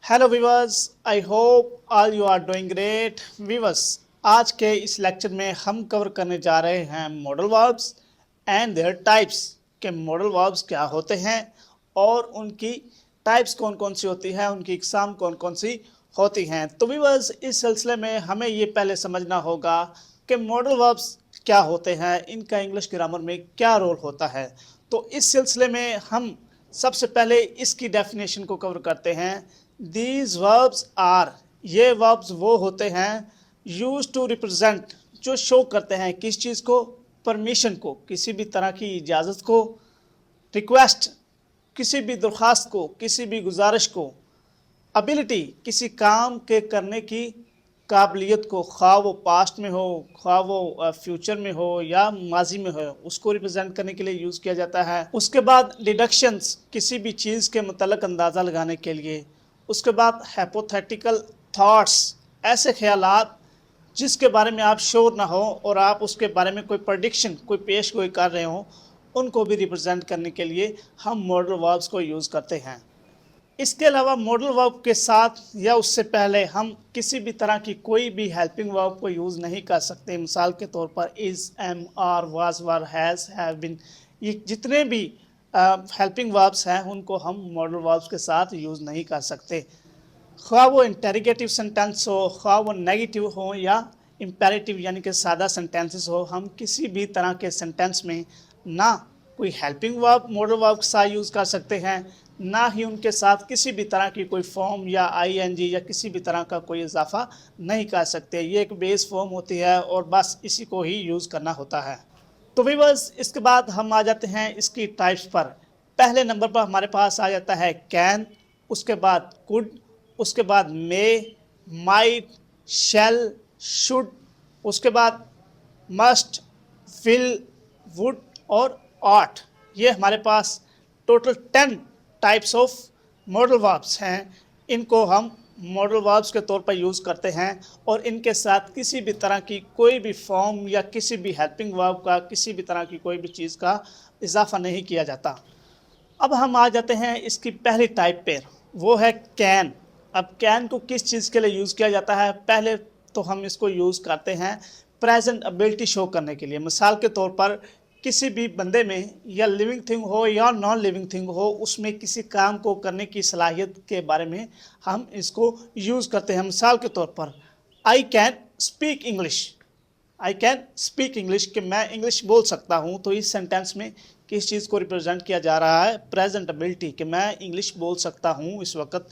Hello viewers, I hope all you are doing great. Viewers, आज के इस lecture में हम कवर करने जा रहे हैं modal verbs and there types के मॉडल वर्ब्स क्या होते हैं और उनकी टाइप्स कौन कौन सी होती हैं, उनकी इकसाम कौन कौन सी होती हैं। तो वीवर्स, इस सिलसिले में हमें ये पहले समझना होगा कि मॉडल वर्ब्स क्या होते हैं, इनका इंग्लिश ग्रामर में क्या रोल होता है। तो इस सिलसिले में हम सबसे पहले इसकी डेफिनेशन को कवर करते हैं। दीज वर्ब्स आर, ये वर्ब्स वो होते हैं यूज टू रिप्रेजेंट, जो शो करते हैं किस चीज़ को, परमिशन को, किसी भी तरह की इजाज़त को, रिक्वेस्ट, किसी भी दरख्वास्त को, किसी भी गुजारिश को, एबिलिटी, किसी काम के करने की काबिलियत को, ख्वाह वो पास्ट में हो, ख्वाह वो फ्यूचर में हो या माजी में हो, उसको रिप्रेजेंट करने के लिए यूज़ किया जाता है। उसके बाद डिडक्शंस, किसी भी चीज़ के मतलब अंदाज़ा लगाने के लिए। उसके बाद हाइपोथेटिकल थॉट्स, ऐसे ख्यालात जिसके बारे में आप श्योर ना हो और आप उसके बारे में कोई प्रडिक्शन, कोई पेश गोई कर रहे हो, उनको भी रिप्रेजेंट करने के लिए हम मॉडल वर्ब्स को यूज़ करते हैं। इसके अलावा मॉडल वर्ब के साथ या उससे पहले हम किसी भी तरह की कोई भी हेल्पिंग वर्ब को यूज़ नहीं कर सकते। मिसाल के तौर पर is, am, are, was, were, has, have been, ये जितने भी हेल्पिंग वर्ब्स हैं उनको हम मॉडल वर्ब्स के साथ यूज़ नहीं कर सकते। ख्वाह वो इंटेरोगेटिव सेंटेंस हो, ख्वाह वो नेगेटिव हो या इम्पेरेटिव यानी कि सादा सेंटेंसेस हो, हम किसी भी तरह के सेंटेंस में ना कोई हेल्पिंग वर्ब मॉडल वर्ब के साथ यूज़ कर सकते हैं, ना ही उनके साथ किसी भी तरह की कोई फॉर्म या आईएनजी या किसी भी तरह का कोई इजाफा नहीं कर सकते। ये एक बेस फॉर्म होती है और बस इसी को ही यूज़ करना होता है। तो वीवर्स, इसके बाद हम आ जाते हैं इसकी टाइप्स पर। पहले नंबर पर हमारे पास आ जाता है कैन, उसके बाद कुड, उसके बाद मे, माइट, शैल, शुड, उसके बाद मस्ट, विल, वुड और ऑट। ये हमारे पास total 10 types of model verbs हैं। इनको हम मॉडल वर्ब्स के तौर पर यूज़ करते हैं और इनके साथ किसी भी तरह की कोई भी फॉर्म या किसी भी हेल्पिंग वर्ब का, किसी भी तरह की कोई भी चीज़ का इजाफा नहीं किया जाता। अब हम आ जाते हैं इसकी पहली टाइप पे, वो है कैन। अब कैन को किस चीज़ के लिए यूज़ किया जाता है? पहले तो हम इसको यूज़ करते हैं प्रेजेंट एबिलिटी शो करने के लिए। मिसाल के तौर पर किसी भी बंदे में या लिविंग थिंग हो या नॉन लिविंग थिंग हो, उसमें किसी काम को करने की सलाहियत के बारे में हम इसको यूज़ करते हैं। मिसाल के तौर पर I can speak English, I can speak English, कि मैं इंग्लिश बोल सकता हूँ। तो इस सेंटेंस में किस चीज़ को रिप्रेजेंट किया जा रहा है? प्रेजेंट एबिलिटी, कि मैं इंग्लिश बोल सकता हूँ इस वक्त,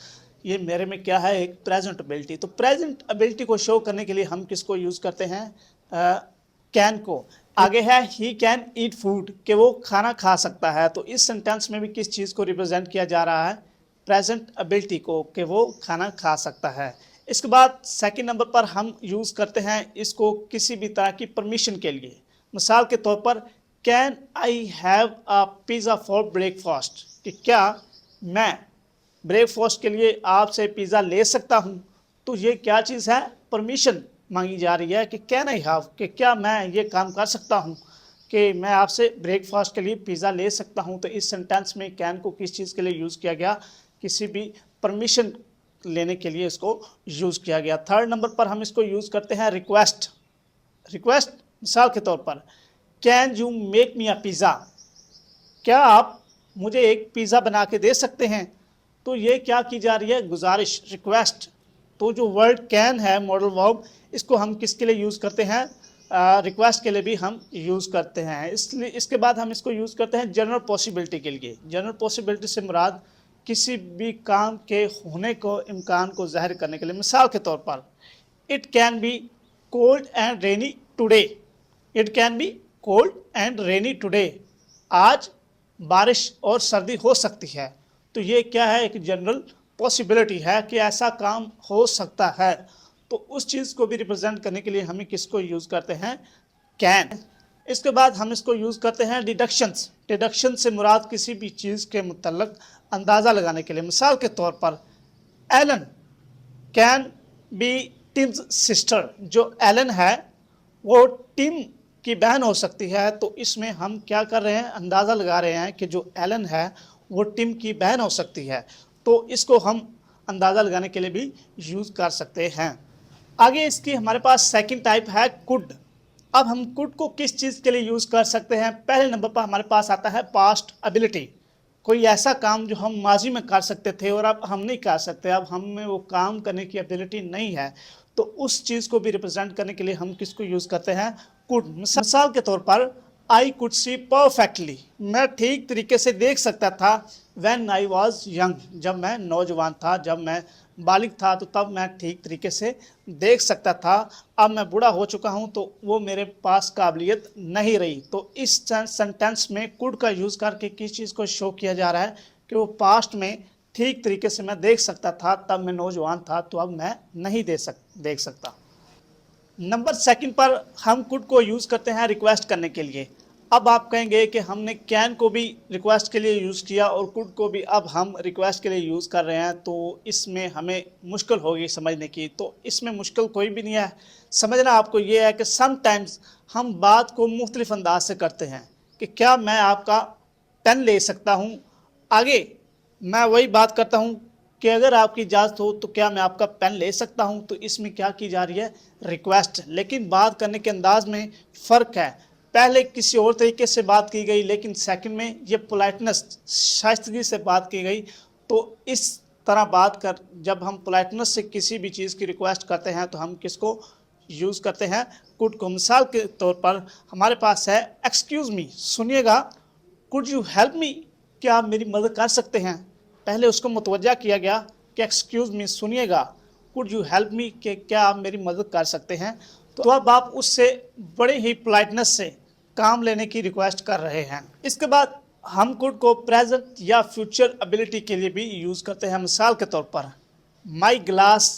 ये मेरे में क्या है? एक प्रेजेंट एबिलिटी। तो प्रेजेंट एबिलिटी को शो करने के लिए हम किसको यूज़ करते हैं? कैन को। आगे है ही कैन ईट फूड, कि वो खाना खा सकता है। तो इस सेंटेंस में भी किस चीज़ को रिप्रेजेंट किया जा रहा है? प्रेजेंट एबिलिटी को, कि वो खाना खा सकता है। इसके बाद सेकंड नंबर पर हम यूज़ करते हैं इसको किसी भी तरह की परमिशन के लिए। मिसाल के तौर पर can I have a pizza for breakfast, कि क्या मैं ब्रेकफास्ट के लिए आपसे पिज़्ज़ा ले सकता हूँ। तो ये क्या चीज़ है? परमिशन मांगी जा रही है कि कैन आई हैव, कि क्या मैं ये काम कर सकता हूँ कि मैं आपसे ब्रेकफास्ट के लिए पिज़्ज़ा ले सकता हूँ। तो इस सेंटेंस में कैन को किस चीज़ के लिए यूज़ किया गया? किसी भी परमिशन लेने के लिए इसको यूज़ किया गया। थर्ड नंबर पर हम इसको यूज़ करते हैं रिक्वेस्ट। रिक्वेस्ट, मिसाल के तौर पर can you make me a pizza, क्या आप मुझे एक पिज़्ज़ा बना के दे सकते हैं। तो ये क्या की जा रही है? गुजारिश, रिक्वेस्ट। तो जो वर्ड कैन है मॉडल वर्ब, इसको हम किसके लिए यूज़ करते हैं? रिक्वेस्ट के लिए भी हम यूज़ करते हैं। इसलिए इसके बाद हम इसको यूज़ करते हैं जनरल पॉसिबिलिटी के लिए। जनरल पॉसिबिलिटी से मुराद किसी भी काम के होने को, इम्कान को ज़ाहिर करने के लिए। मिसाल के तौर पर it can be cold and rainy today, it can be cold and rainy today, आज बारिश और सर्दी हो सकती है। तो ये क्या है? एक जनरल पॉसिबिलिटी है कि ऐसा काम हो सकता है। तो उस चीज़ को भी रिप्रेजेंट करने के लिए हमें किसको यूज़ करते हैं? कैन। इसके बाद हम इसको यूज़ करते हैं डिडक्शंस। डिडक्शन से मुराद किसी भी चीज़ के मुतल्लक अंदाज़ा लगाने के लिए। मिसाल के तौर पर Allen can be Tim's sister, जो एलन है वो टिम की बहन हो सकती है। तो इसमें हम क्या कर रहे हैं? अंदाज़ा लगा रहे हैं कि जो एलन है वो टिम की बहन हो सकती है। तो इसको हम अंदाज़ा लगाने के लिए भी यूज़ कर सकते हैं। आगे इसकी हमारे पास सेकंड टाइप है कुड। अब हम कुड को किस चीज़ के लिए यूज़ कर सकते हैं? पहले नंबर पर हमारे पास आता है पास्ट एबिलिटी। कोई ऐसा काम जो हम माजी में कर सकते थे और अब हम नहीं कर सकते, अब हम में वो काम करने की एबिलिटी नहीं है, तो उस चीज़ को भी रिप्रेजेंट करने के लिए हम किसको यूज़ करते हैं? कुड। मिसाल के तौर पर आई कुड सी परफेक्टली, मैं ठीक तरीके से देख सकता था। व्हेन आई वॉज यंग, जब मैं नौजवान था, जब मैं बालिग था, तो तब मैं ठीक तरीके से देख सकता था। अब मैं बूढ़ा हो चुका हूँ तो वो मेरे पास काबिलियत नहीं रही। तो इस सेंटेंस में कुड का यूज़ करके किस चीज़ को शो किया जा रहा है कि वो पास्ट में ठीक तरीके से मैं देख सकता था, तब मैं नौजवान था, तो अब मैं नहीं देख सकता। नंबर सेकंड पर हम कुड को यूज़ करते हैं रिक्वेस्ट करने के लिए। अब आप कहेंगे कि हमने कैन को भी रिक्वेस्ट के लिए यूज़ किया और कुड को भी अब हम रिक्वेस्ट के लिए यूज़ कर रहे हैं, तो इसमें हमें मुश्किल होगी समझने की। तो इसमें मुश्किल कोई भी नहीं है, समझना आपको ये है कि समटाइम्स हम बात को मुख्तलिफ अंदाज से करते हैं कि क्या मैं आपका पेन ले सकता हूँ। आगे मैं वही बात करता हूँ कि अगर आपकी इजाज़त हो तो क्या मैं आपका पेन ले सकता हूँ। तो इसमें क्या की जा रही है? रिक्वेस्ट। लेकिन बात करने के अंदाज में फ़र्क है। पहले किसी और तरीके से बात की गई, लेकिन सेकंड में ये पोलाइटनेस, शाइस्तगी से बात की गई। तो इस तरह बात कर, जब हम पोलाइटनेस से किसी भी चीज़ की रिक्वेस्ट करते हैं तो हम किसको यूज़ करते हैं? कुड को। मिसाल के तौर पर हमारे पास है एक्सक्यूज़ मी, सुनिएगा, कुड यू हेल्प मी, क्या आप मेरी मदद कर सकते हैं? पहले उसको मुतवज्जा किया गया कि एक्सक्यूज़ मी, सुनिएगा, कुड यू हेल्प मी, कि क्या आप मेरी मदद कर सकते हैं। तो अब आप उससे बड़े ही पोलाइटनेस से काम लेने की रिक्वेस्ट कर रहे हैं। इसके बाद हम कुड को प्रेजेंट या फ्यूचर एबिलिटी के लिए भी यूज़ करते हैं। मिसाल के तौर पर my glass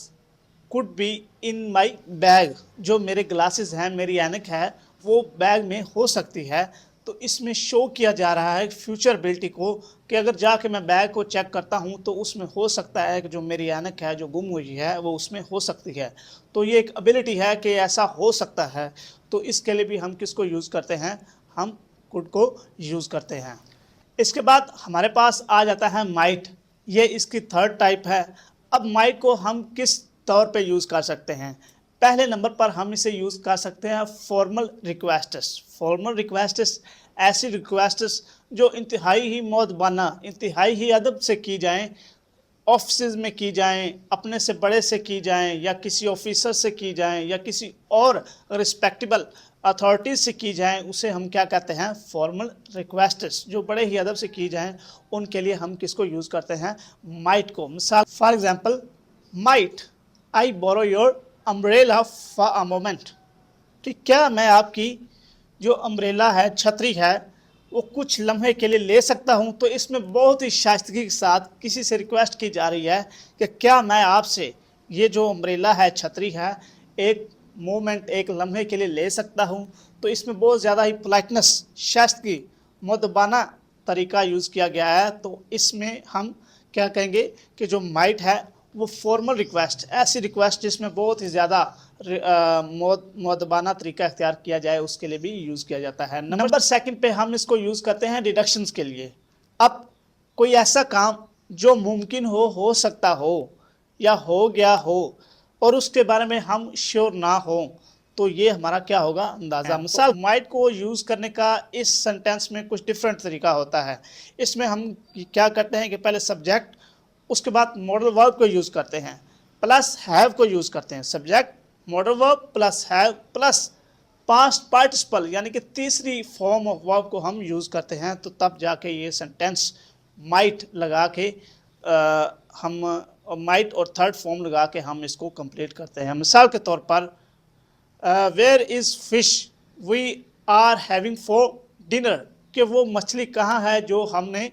could be in my bag, जो मेरे ग्लासेस हैं, मेरी ऐनक है, वो बैग में हो सकती है। तो इसमें शो किया जा रहा है फ्यूचर एबिलिटी को कि अगर जाके मैं बैग को चेक करता हूँ तो उसमें हो सकता है कि जो मेरी ऐनक है जो गुम हुई है वो उसमें हो सकती है। तो ये एक एबिलिटी है कि ऐसा हो सकता है। तो इसके लिए भी हम किसको यूज़ करते हैं? हम कुड को यूज़ करते हैं। इसके बाद हमारे पास आ जाता है माइट। ये इसकी थर्ड टाइप है। अब माइट को हम किस तौर पे यूज़ कर सकते हैं? पहले नंबर पर हम इसे यूज़ कर सकते हैं फॉर्मल रिक्वेस्ट्स। फॉर्मल रिक्वेस्ट्स ऐसी रिक्वेस्ट्स जो इंतहाई ही मौदबाना, इंतहाई ही अदब से की जाएं, ऑफिस में की जाएं, अपने से बड़े से की जाएं, या किसी ऑफिसर से की जाएं, या किसी और रिस्पेक्टेबल अथॉरिटी से की जाएं, उसे हम क्या कहते हैं? Formal requests. जो बड़े ही अदब से की जाएं, उनके लिए हम किसको यूज़ करते हैं? माइट को। मिसाल for example, might I borrow your umbrella for a moment, कि क्या मैं आपकी जो अम्ब्रेला है, छतरी है, वो कुछ लम्हे के लिए ले सकता हूँ। तो इसमें बहुत ही शाइस्तगी के साथ किसी से रिक्वेस्ट की जा रही है कि क्या मैं आपसे ये जो अम्ब्रेला है, छतरी है, एक मोमेंट, एक लम्हे के लिए ले सकता हूँ। तो इसमें बहुत ज़्यादा ही पोलाइटनेस, शाइस्तगी, मुदबाना तरीका यूज़ किया गया है। तो इसमें हम क्या कहेंगे कि जो माइट है वो फॉर्मल रिक्वेस्ट, ऐसी रिक्वेस्ट जिसमें बहुत ही ज़्यादा मुदबाना तरीका इख्तियार किया जाए, उसके लिए भी यूज़ किया जाता है। नंबर सेकंड पे हम इसको यूज़ करते हैं डिडक्शंस के लिए। अब कोई ऐसा काम जो मुमकिन हो सकता हो या हो गया हो और उसके बारे में हम श्योर ना हो, तो ये हमारा क्या होगा? अंदाज़ा। मिसाल माइट को यूज़ करने का इस सेंटेंस में कुछ डिफरेंट तरीका होता है। इसमें हम क्या करते हैं कि पहले सब्जेक्ट, उसके बाद मॉडल वर्ब को यूज़ करते हैं, प्लस हैव को यूज़ करते हैं। Subject, modal verb plus have plus past participle, यानी कि तीसरी फॉर्म ऑफ वर्ब को हम यूज़ करते हैं। तो तब जाके ये सेंटेंस माइट लगा के हम माइट और थर्ड फॉर्म लगा के हम इसको कंप्लीट करते हैं। मिसाल के तौर पर where is fish we are having for dinner, कि वो मछली कहाँ है जो हमने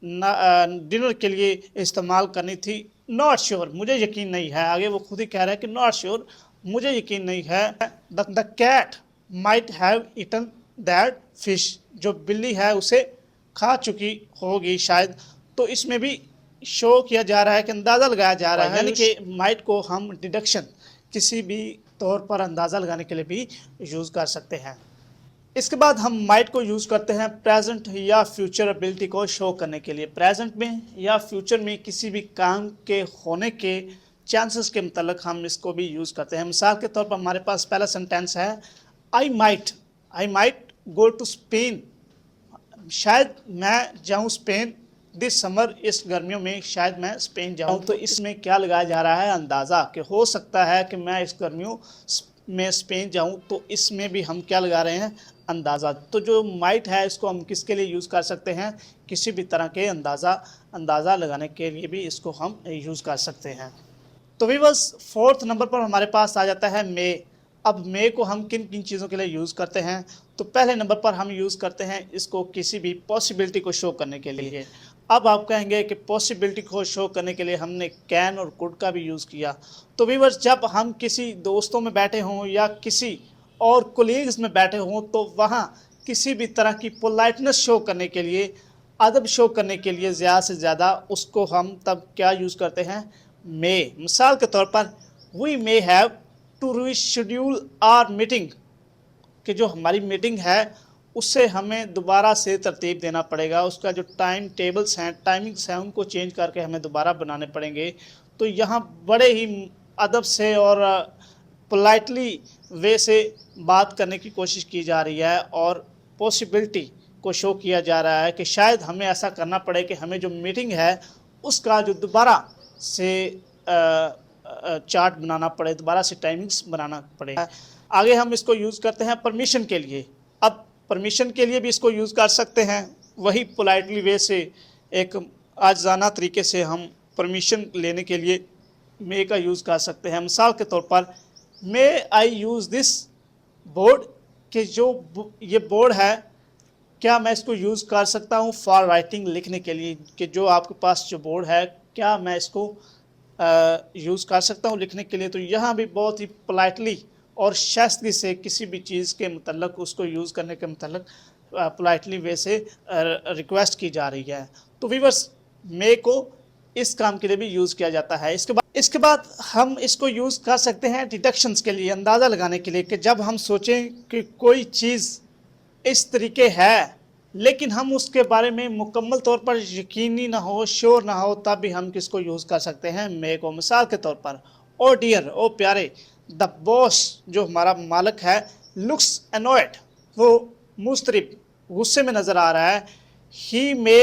डिनर के लिए इस्तेमाल करनी थी। नॉट श्योर, मुझे यकीन नहीं है। आगे वो खुद ही कह रहा है कि नॉट श्योर, मुझे यकीन नहीं है। The cat might have eaten that fish, जो बिल्ली है उसे खा चुकी होगी शायद। तो इसमें भी शो किया जा रहा है कि अंदाज़ा लगाया जा रहा है, यानी कि माइट को हम डिडक्शन, किसी भी तौर पर अंदाज़ा लगाने के लिए भी यूज़ कर सकते हैं। इसके बाद हम माइट को यूज़ करते हैं प्रेजेंट या फ्यूचर एबिलिटी को शो करने के लिए। प्रेजेंट में या फ्यूचर में किसी भी काम के होने के चांसेस के मतलब हम इसको भी यूज़ करते हैं। मिसाल के तौर पर हमारे पास पहला सेंटेंस है I might go to Spain. शायद मैं जाऊं स्पेन दिस समर, इस गर्मियों में शायद मैं स्पेन जाऊं। तो इसमें क्या लगाया जा रहा है, अंदाज़ा कि हो सकता है कि मैं इस गर्मियों में स्पेन जाऊं। तो इसमें भी हम क्या लगा रहे हैं, अंदाज़ा। तो जो माइट है इसको हम किसके लिए यूज़ कर सकते हैं, किसी भी तरह के अंदाज़ा लगाने के लिए भी इसको हम यूज़ कर सकते हैं। तो व्यूअर्स, फोर्थ नंबर पर हमारे पास आ जाता है मे। अब मे को हम किन किन चीज़ों के लिए यूज़ करते हैं, तो पहले नंबर पर हम यूज़ करते हैं इसको किसी भी पॉसिबिलिटी को शो करने के लिए। अब आप कहेंगे कि पॉसिबिलिटी को शो करने के लिए हमने कैन और कुड का भी यूज़ किया। तो व्यूअर्स, जब हम किसी दोस्तों में बैठे हों या किसी और कोलीग्स में बैठे हों, तो वहाँ किसी भी तरह की पोलाइटनेस शो करने के लिए, अदब शो करने के लिए ज़्यादा से ज़्यादा उसको हम तब क्या यूज़ करते हैं, मे। मिसाल के तौर पर we may have to reschedule our meeting, कि जो हमारी मीटिंग है उससे हमें दोबारा से तरतीब देना पड़ेगा, उसका जो टाइम टेबल्स हैं, टाइमिंग्स हैं, उनको चेंज करके हमें दोबारा बनाने पड़ेंगे। तो यहाँ बड़े ही अदब से और पोलाइटली वे से बात करने की कोशिश की जा रही है और पॉसिबिलिटी को शो किया जा रहा है कि शायद हमें ऐसा करना पड़े कि हमें जो मीटिंग है उसका जो दोबारा से चार्ट बनाना पड़े, दोबारा से टाइमिंग्स बनाना पड़े। आगे हम इसको यूज़ करते हैं परमिशन के लिए। अब परमिशन के लिए भी इसको यूज़ कर सकते हैं, वही पोलाइटली वे से, एक आजाना तरीके से हम परमिशन लेने के लिए मे का यूज़ कर सकते हैं। मिसाल के तौर पर मे आई यूज़ दिस बोर्ड, कि जो ये बोर्ड है क्या मैं इसको यूज़ कर सकता हूँ फॉर राइटिंग, लिखने के लिए, कि जो आपके पास जो बोर्ड है क्या मैं इसको यूज़ कर सकता हूँ लिखने के लिए। तो यहाँ भी बहुत ही पोलाइटली और शाइस्तगी से किसी भी चीज़ के मतलब उसको यूज़ करने के मतलब पोलाइटली वे से रिक्वेस्ट की जा रही है। तो व्यूअर्स, मे को इस काम के लिए भी यूज़ किया जाता है। इसके बाद हम इसको यूज़ कर सकते हैं डिडक्शंस के लिए, अंदाज़ा लगाने के लिए, कि जब हम सोचें कि कोई चीज़ इस तरीके है लेकिन हम उसके बारे में मुकम्मल तौर पर यकीनी ना हो, श्योर ना हो, तब भी हम किसको यूज़ कर सकते हैं, मे को। मिसाल के तौर पर ओ डियर, ओ प्यारे, द बॉस, जो हमारा मालिक है, लुक्स एनॉयड, वो मुस्तरिब, गुस्से में नज़र आ रहा है। He may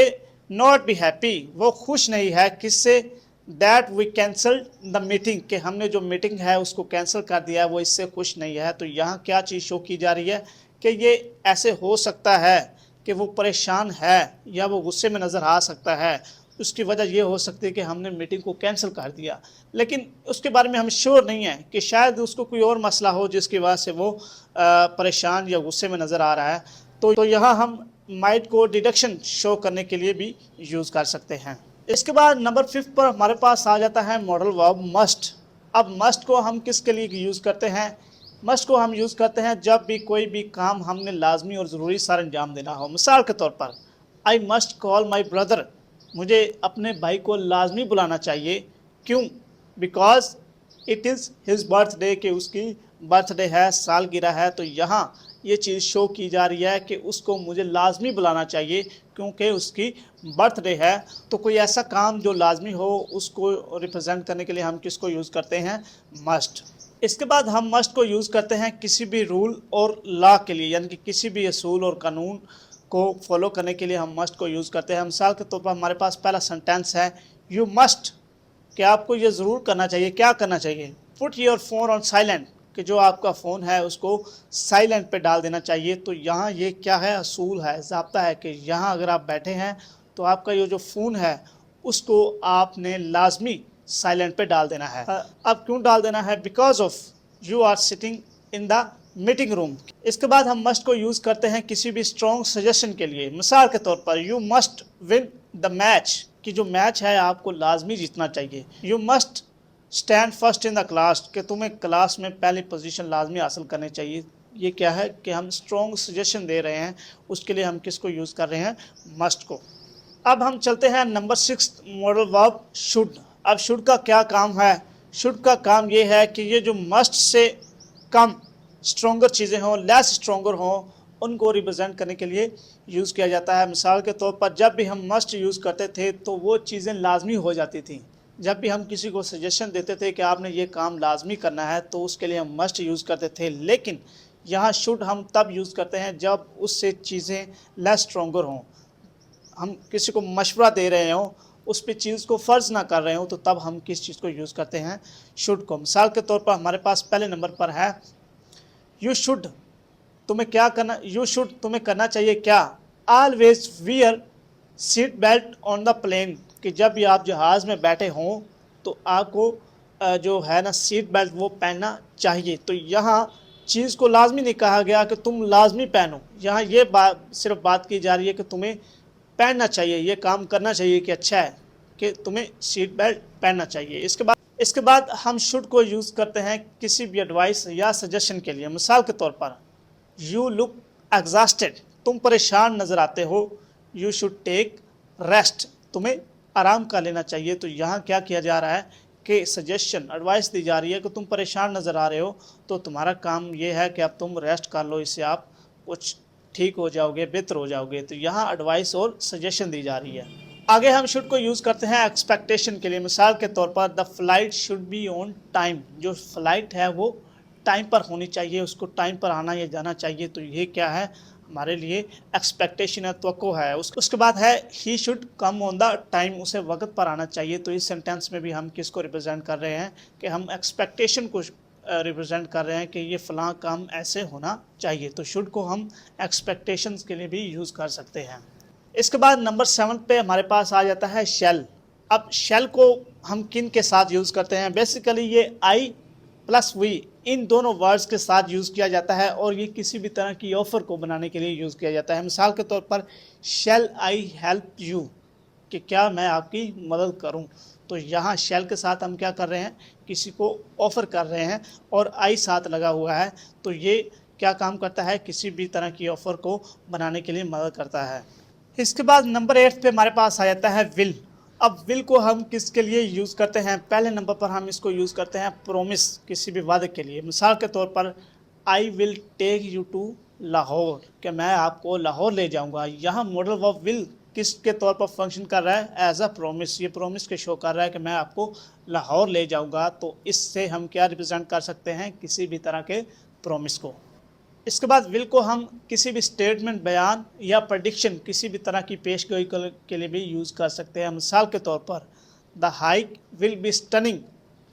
not be happy, वो खुश नहीं है, किससे, that we cancel the meeting, कि हमने जो मीटिंग है उसको कैंसिल कर दिया है, वो इससे खुश नहीं है। तो यहाँ क्या चीज़ शो की जा रही है कि ये ऐसे हो सकता है कि वो परेशान है या वो गुस्से में नज़र आ सकता है। उसकी वजह ये हो सकती है कि हमने मीटिंग को कैंसिल कर दिया, लेकिन उसके बारे में हम श्योर नहीं है कि शायद उसको कोई और मसला हो जिसकी वजह से वो परेशान या गुस्से में नज़र आ रहा है। तो यहाँ हम माइट को डिडक्शन शो करने के लिए भी यूज़ कर सकते हैं। इसके बाद नंबर 5 पर हमारे पास आ जाता है मॉडल वर्ब मस्ट। अब मस्ट को हम किसके लिए यूज़ करते हैं, मस्ट को हम यूज़ करते हैं जब भी कोई भी काम हमने लाजमी और ज़रूरी सर अंजाम देना हो। मिसाल के तौर पर I must call my brother, मुझे अपने भाई को लाजमी बुलाना चाहिए। क्यों, because it is his birthday, कि उसकी बर्थडे है, सालगिरह है। तो यहाँ ये चीज़ शो की जा रही है कि उसको मुझे लाजमी बुलाना चाहिए क्योंकि उसकी बर्थडे है। तो कोई ऐसा काम जो लाजमी हो उसको रिप्रेजेंट करने के लिए हम किसको यूज़ करते हैं, मस्ट। इसके बाद हम मस्ट को यूज़ करते हैं किसी भी रूल और लॉ के लिए, यानी कि किसी भी असूल और कानून को फॉलो करने के लिए हम मस्ट को यूज़ करते हैं। मिसाल के तौर पर हमारे पास पहला सेंटेंस है यू मस्ट, कि आपको ये ज़रूर करना चाहिए। क्या करना चाहिए, put your phone on silent, कि जो आपका फ़ोन है उसको साइलेंट पे डाल देना चाहिए। तो यहाँ ये क्या है, असूल है, ज़ाब्ता है कि यहाँ अगर आप बैठे हैं तो आपका ये जो फ़ोन है उसको आपने लाजमी साइलेंट पे डाल देना है। अब क्यों डाल देना है, because of you are sitting in the meeting room. इसके बाद हम मस्ट को यूज़ करते हैं किसी भी स्ट्रॉन्ग सजेशन के लिए। मिसाल के तौर पर you must win the match, कि जो मैच है आपको लाजमी जीतना चाहिए। You must stand first in the class, कि तुम्हें क्लास में पहली पोजीशन लाजमी हासिल करनी चाहिए। ये क्या है कि हम स्ट्रॉन्ग सजेशन दे रहे हैं, उसके लिए हम किसको यूज़ कर रहे हैं, मस्ट को। अब हम चलते हैं नंबर 6 मॉडल वर्ब शुड। अब शुड का क्या काम है, शुड का काम ये है कि ये जो मस्ट से कम स्ट्रॉन्गर चीज़ें हों, लेस स्ट्रॉन्गर हों, उनको रिप्रेजेंट करने के लिए यूज़ किया जाता है। मिसाल के तौर पर जब भी हम मस्ट यूज़ करते थे तो वो चीज़ें लाजमी हो जाती थी। जब भी हम किसी को सजेशन देते थे कि आपने ये काम लाजमी करना है तो उसके लिए हम मस्ट यूज़ करते थे, लेकिन यहाँ शुड हम तब यूज़ करते हैं जब उससे चीज़ें लेस स्ट्रॉन्गर हों। हम किसी को मशवरा दे रहे हों, उस पे चीज़ को फ़र्ज़ ना कर रहे हों, तो तब हम किस चीज़ को यूज़ करते हैं, शुड को। मिसाल के तौर पर हमारे पास पहले नंबर पर है यू शुड, तुम्हें क्या करना, यू शुड तुम्हें करना चाहिए क्या, always wear seat belt on the plane, कि जब भी आप जहाज़ में बैठे हों तो आपको जो है ना सीट बेल्ट वो पहनना चाहिए। तो यहाँ चीज़ को लाजमी नहीं कहा गया कि तुम लाजमी पहनो, यहाँ ये सिर्फ बात की जा रही है कि तुम्हें पहनना चाहिए, ये काम करना चाहिए कि अच्छा है कि तुम्हें सीट बेल्ट पहनना चाहिए। इसके बाद हम शुड को यूज़ करते हैं किसी भी एडवाइस या सजेशन के लिए। मिसाल के तौर पर यू लुक एग्जॉस्टेड, तुम परेशान नज़र आते हो, यू शुड टेक रेस्ट, तुम्हें आराम कर लेना चाहिए। तो यहाँ क्या किया जा रहा है कि सजेशन एडवाइस दी जा रही है कि तुम परेशान नज़र आ रहे हो तो तुम्हारा काम ये है कि अब तुम रेस्ट कर लो, इससे आप कुछ ठीक हो जाओगे, बेहतर हो जाओगे। तो यहाँ एडवाइस और सजेशन दी जा रही है। आगे हम शुड को यूज़ करते हैं एक्सपेक्टेशन के लिए। मिसाल के तौर पर the flight should be on time, जो फ्लाइट है वो टाइम पर होनी चाहिए, उसको टाइम पर आना या जाना चाहिए। तो ये क्या है, हमारे लिए एक्सपेक्टेशन है, तवक्को है। उसके बाद है he should come on the time, उसे वक्त पर आना चाहिए। तो इस सेंटेंस में भी हम किसको रिप्रेजेंट कर रहे हैं कि हम एक्सपेक्टेशन को रिप्रेजेंट कर रहे हैं कि ये फ़लाँ काम ऐसे होना चाहिए। तो शुड को हम एक्सपेक्टेशंस के लिए भी यूज़ कर सकते हैं। इसके बाद नंबर 7 पे हमारे पास आ जाता है शेल। अब शेल को हम किन के साथ यूज़ करते हैं, बेसिकली ये आई प्लस वी इन दोनों वर्ड्स के साथ यूज़ किया जाता है और ये किसी भी तरह की ऑफ़र को बनाने के लिए यूज़ किया जाता है। मिसाल के तौर पर शेल आई हेल्प यू, कि क्या मैं आपकी मदद करूं। तो यहाँ शेल के साथ हम क्या कर रहे हैं, किसी को ऑफ़र कर रहे हैं और आई साथ लगा हुआ है। तो ये क्या काम करता है, किसी भी तरह की ऑफ़र को बनाने के लिए मदद करता है। इसके बाद नंबर 8 पे हमारे पास आ जाता है विल। अब विल को हम किसके लिए यूज़ करते हैं, पहले नंबर पर हम इसको यूज़ करते हैं प्रोमिस, किसी भी वादे के लिए। मिसाल के तौर पर I will take you to Lahore, कि मैं आपको लाहौर ले जाऊंगा। यहाँ मॉडल वर्ब विल किसके तौर पर फंक्शन कर रहा है, एज अ प्रोमिस। ये प्रोमिस के शो कर रहा है कि मैं आपको लाहौर ले जाऊंगा। तो इससे हम क्या रिप्रेजेंट कर सकते हैं, किसी भी तरह के प्रोमिस को। इसके बाद विल को हम किसी भी स्टेटमेंट, बयान या प्रेडिक्शन, किसी भी तरह की पेशगोई के लिए भी यूज़ कर सकते हैं। मिसाल के तौर पर the hike will be stunning,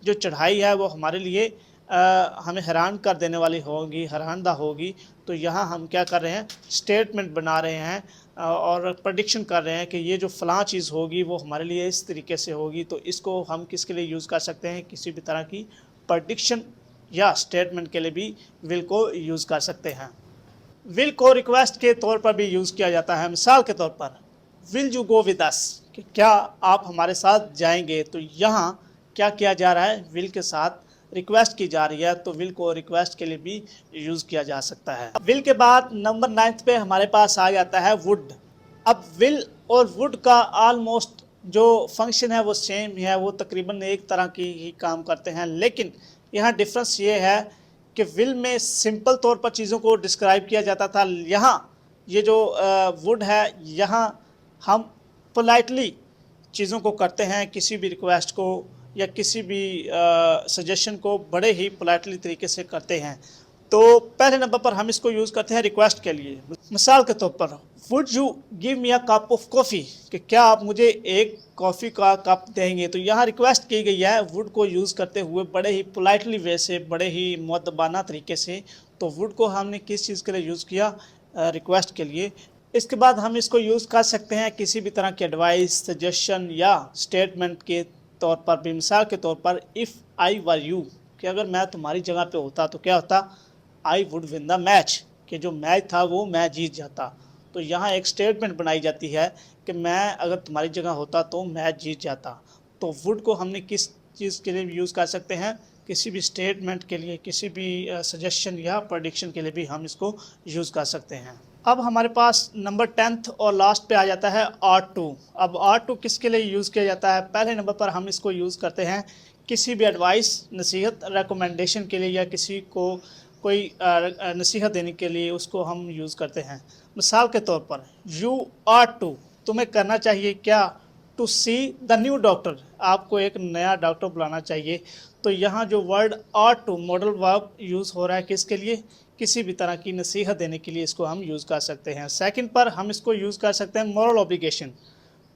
जो चढ़ाई है वो हमारे लिए हमें हैरान कर देने वाली होगी, हैरानदा होगी। तो यहाँ हम क्या कर रहे हैं, स्टेटमेंट बना रहे हैं और प्रेडिक्शन कर रहे हैं कि ये जो फ़लाँ चीज़ होगी वो हमारे लिए इस तरीके से होगी। तो इसको हम किसके लिए यूज़ कर सकते हैं, किसी भी तरह की प्रेडिक्शन या स्टेटमेंट के लिए भी विल को यूज़ कर सकते हैं। विल को रिक्वेस्ट के तौर पर भी यूज़ किया जाता है। मिसाल के तौर पर will you go with us, कि क्या आप हमारे साथ जाएंगे। तो यहाँ क्या किया जा रहा है, विल के साथ रिक्वेस्ट की जा रही है। तो विल को रिक्वेस्ट के लिए भी यूज़ किया जा सकता है। विल के बाद नंबर 9 पे हमारे पास आ जाता है वुड। अब विल और वुड का ऑलमोस्ट जो फंक्शन है वो सेम है, वो तकरीबन एक तरह की ही काम करते हैं। लेकिन यहाँ डिफरेंस ये है कि विल में सिंपल तौर पर चीज़ों को डिस्क्राइब किया जाता था। यहाँ ये जो वुड है, यहाँ हम पोलाइटली चीज़ों को करते हैं, किसी भी रिक्वेस्ट को या किसी भी सजेशन को बड़े ही पोलाइटली तरीके से करते हैं। तो पहले नंबर पर हम इसको यूज़ करते हैं रिक्वेस्ट के लिए। मिसाल के तौर पर would you give me a cup of coffee, कि क्या आप मुझे एक कॉफ़ी का कप देंगे। तो यहाँ रिक्वेस्ट की गई है वुड को यूज़ करते हुए बड़े ही पोलाइटली वे से, बड़े ही मुअद्दबाना तरीके से। तो वुड को हमने किस चीज़ के लिए यूज़ किया, रिक्वेस्ट के लिए। इसके बाद हम इसको यूज़ कर सकते हैं किसी भी तरह की एडवाइस, सजेशन या स्टेटमेंट के तौर पर भी। मिसाल के तौर पर इफ़ आई वर यू, कि अगर मैं तुम्हारी जगह पे होता तो क्या होता, I would win the match, कि जो मैच था वो मैं जीत जाता। तो यहाँ एक स्टेटमेंट बनाई जाती है कि मैं अगर तुम्हारी जगह होता तो मैच जीत जाता। तो वुड को हमने किस चीज़ के लिए यूज़ कर सकते हैं, किसी भी स्टेटमेंट के लिए, किसी भी सजेशन या प्रेडिक्शन के लिए भी हम इसको यूज़ कर सकते हैं। अब हमारे पास नंबर 10 और लास्ट पे आ जाता है आर टू। अब आर टू किसके लिए यूज़ किया जाता है, पहले नंबर पर हम इसको यूज़ करते हैं किसी भी एडवाइस, नसीहत, रिकमेंडेशन के लिए, या किसी को कोई नसीहत देने के लिए उसको हम यूज़ करते हैं। मिसाल के तौर पर यू आर टू, तुम्हें करना चाहिए क्या, to see the new doctor, आपको एक नया डॉक्टर बुलाना चाहिए। तो यहाँ जो word are two modal verb use हो रहा है किसके लिए, किसी भी तरह की नसीहत देने के लिए इसको हम यूज़ कर सकते हैं। सेकंड पर हम इसको यूज़ कर सकते हैं मॉरल ऑब्लिगेशन।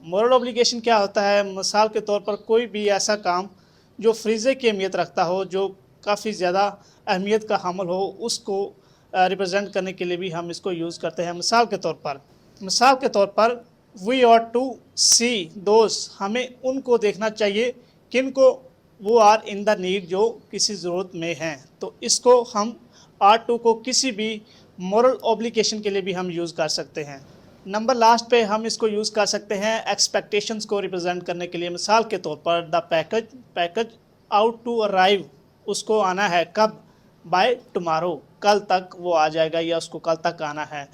मॉरल ऑब्लिगेशन क्या होता है, मिसाल के तौर पर कोई भी ऐसा काम जो फ्रीज़े की अहमियत रखता हो, जो काफ़ी ज़्यादा अहमियत का हामिल हो, उसको रिप्रेजेंट करने के लिए भी हम इसको यूज़ करते हैं। मिसाल के तौर पर वी आर टू सी दोस्त, हमें उनको देखना चाहिए किनको, वो आर इन द नीड, जो किसी ज़रूरत में हैं। तो इसको हम आर टू को किसी भी मॉरल ऑब्लिगेशन के लिए भी हम यूज़ कर सकते हैं। नंबर लास्ट पे हम इसको यूज़ कर सकते हैं एक्सपेक्टेशंस को रिप्रेजेंट करने के लिए। मिसाल के तौर पर the package ought to arrive, उसको आना है कब, बाय टुमारो, कल तक वो आ जाएगा या उसको कल तक आना है।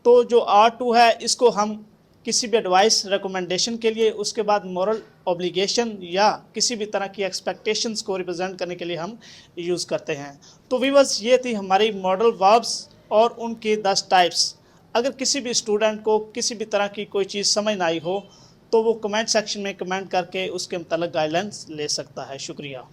तो जो आर टू है इसको हम किसी भी एडवाइस रिकमेंडेशन के लिए, उसके बाद मॉरल ऑब्लिगेशन या किसी भी तरह की एक्सपेक्टेशंस को रिप्रेजेंट करने के लिए हम यूज़ करते हैं। तो व्यूअर्स, ये थी हमारी मॉडल वर्ब्स और उनके 10 टाइप्स। अगर किसी भी स्टूडेंट को किसी भी तरह की कोई चीज़ समझ ना आई हो तो वो कमेंट सेक्शन में कमेंट करके उसके मतलब गाइडलाइंस ले सकता है। शुक्रिया।